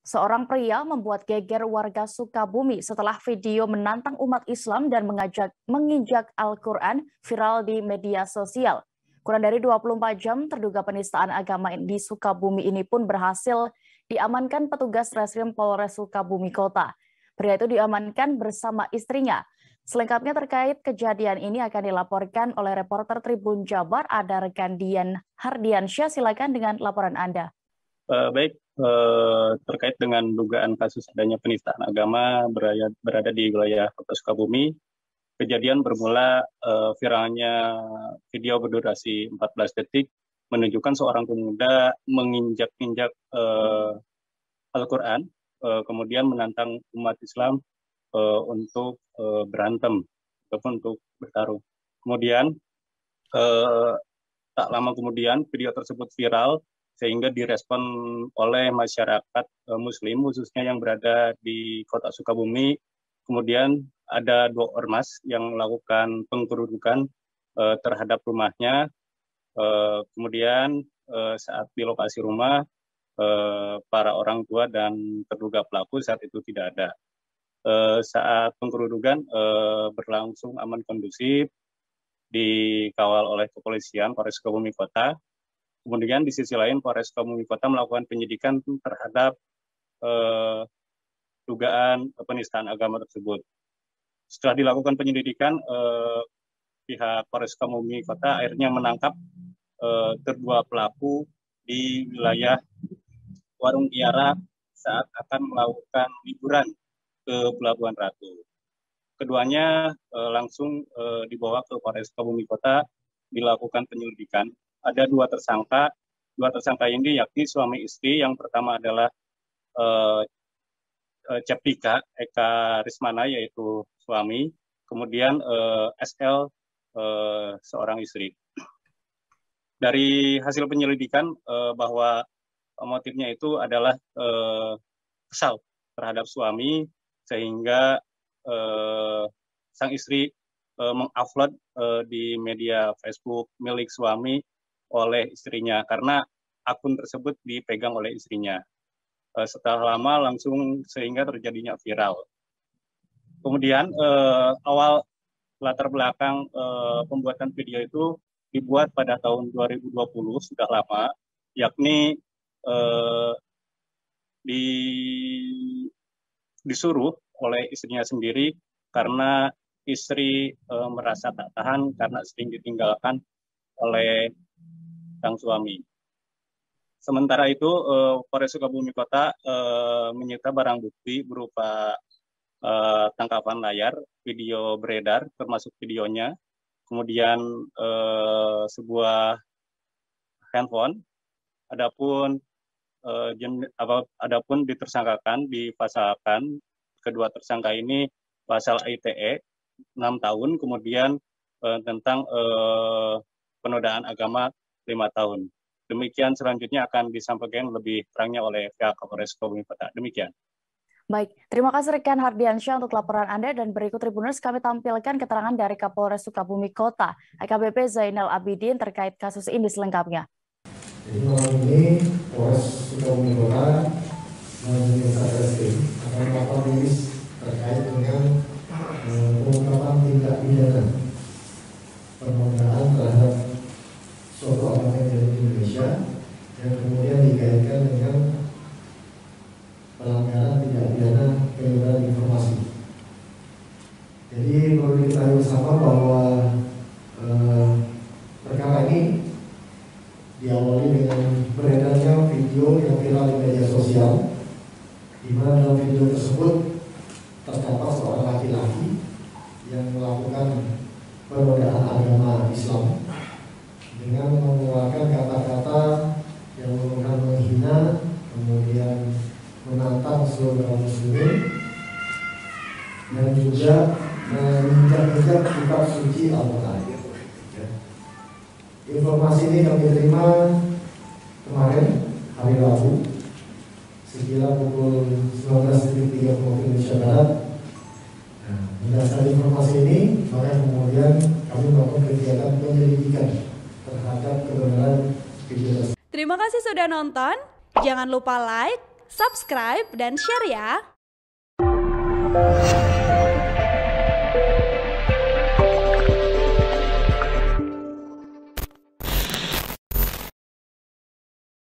Seorang pria membuat geger warga Sukabumi setelah video menantang umat Islam dan menginjak Al-Quran viral di media sosial. Kurang dari 24 jam, terduga penistaan agama di Sukabumi ini pun berhasil diamankan petugas Reskrim Polres Sukabumi Kota. Pria itu diamankan bersama istrinya. Selengkapnya terkait kejadian ini akan dilaporkan oleh reporter Tribun Jabar, ada rekan Dian Hardiansyah. Silakan dengan laporan Anda. Baik, terkait dengan dugaan kasus adanya penistaan agama berada di wilayah Kota Sukabumi, kejadian bermula viralnya video berdurasi 14 detik menunjukkan seorang pemuda menginjak-injak Al-Quran, kemudian menantang umat Islam untuk berantem ataupun untuk bertarung. Kemudian tak lama kemudian video tersebut viral sehingga direspon oleh masyarakat Muslim khususnya yang berada di Kota Sukabumi. Kemudian ada 2 ormas yang melakukan penggerudukan terhadap rumahnya. Kemudian saat di lokasi rumah para orang tua dan terduga pelaku saat itu tidak ada. Saat penggerudukan berlangsung aman kondusif, dikawal oleh kepolisian Polres Sukabumi Kota. Kemudian di sisi lain Polres Sukabumi Kota melakukan penyidikan terhadap dugaan penistaan agama tersebut. Setelah dilakukan penyelidikan, pihak Polres Sukabumi Kota akhirnya menangkap kedua pelaku di wilayah Warung Kiara saat akan melakukan liburan ke Pelabuhan Ratu. Keduanya langsung dibawa ke Polres Sukabumi Kota dilakukan penyelidikan. Ada 2 tersangka. 2 tersangka ini yakni suami istri. Yang pertama adalah Cepika Eka Rismana, yaitu suami. Kemudian SL, seorang istri. Dari hasil penyelidikan bahwa motifnya itu adalah kesal terhadap suami, sehingga sang istri mengupload di media Facebook milik suami oleh istrinya karena akun tersebut dipegang oleh istrinya. Setelah lama langsung sehingga terjadinya viral. Kemudian awal latar belakang pembuatan video itu dibuat pada tahun 2020, sudah lama, yakni disuruh oleh istrinya sendiri karena istri merasa tak tahan karena sering ditinggalkan oleh sang suami. Sementara itu, Polres Sukabumi Kota menyita barang bukti berupa tangkapan layar, video beredar, termasuk videonya, kemudian sebuah handphone. Adapun dipasalkan kedua tersangka ini pasal ITE 6 tahun, kemudian tentang penodaan agama 5 tahun. Demikian selanjutnya akan disampaikan lebih terangnya oleh pihak Kapolres Sukabumi Kota. Demikian. Baik, terima kasih rekan Hardiansyah untuk laporan Anda, dan berikut Tribuners kami tampilkan keterangan dari Kapolres Sukabumi Kota, AKBP Zainal Abidin, terkait kasus ini selengkapnya. Jadi malam ini Polres Sukabumi Kota melalui Satreskrim akan melakukan rilis terkait dengan pengungkapan tindak pidana penodaan terhadap suatu agama di Indonesia yang kemudian dikaitkan dengan pelanggaran tindak pidana penyebaran informasi. Jadi perlu diketahui bersama bahwa perkara ini diawali dengan beredarnya video yang viral di media sosial, di mana dalam video tersebut terdapat seorang laki-laki yang melakukan penodaan agama Islam dengan mengeluarkan kata-kata yang merupakan menghina, kemudian menantang seluruh kaum muslimin, dan juga menginjak-injak kitab suci Al-Quran. Informasi ini kami terima kemarin hari Rabu sekira pukul 19.30 waktu Indonesia Barat. Berdasarkan informasi ini, maka kemudian kami melakukan kegiatan penyelidikan terhadap kebenaran video tersebut. Terima kasih sudah nonton. Jangan lupa like, subscribe, dan share ya.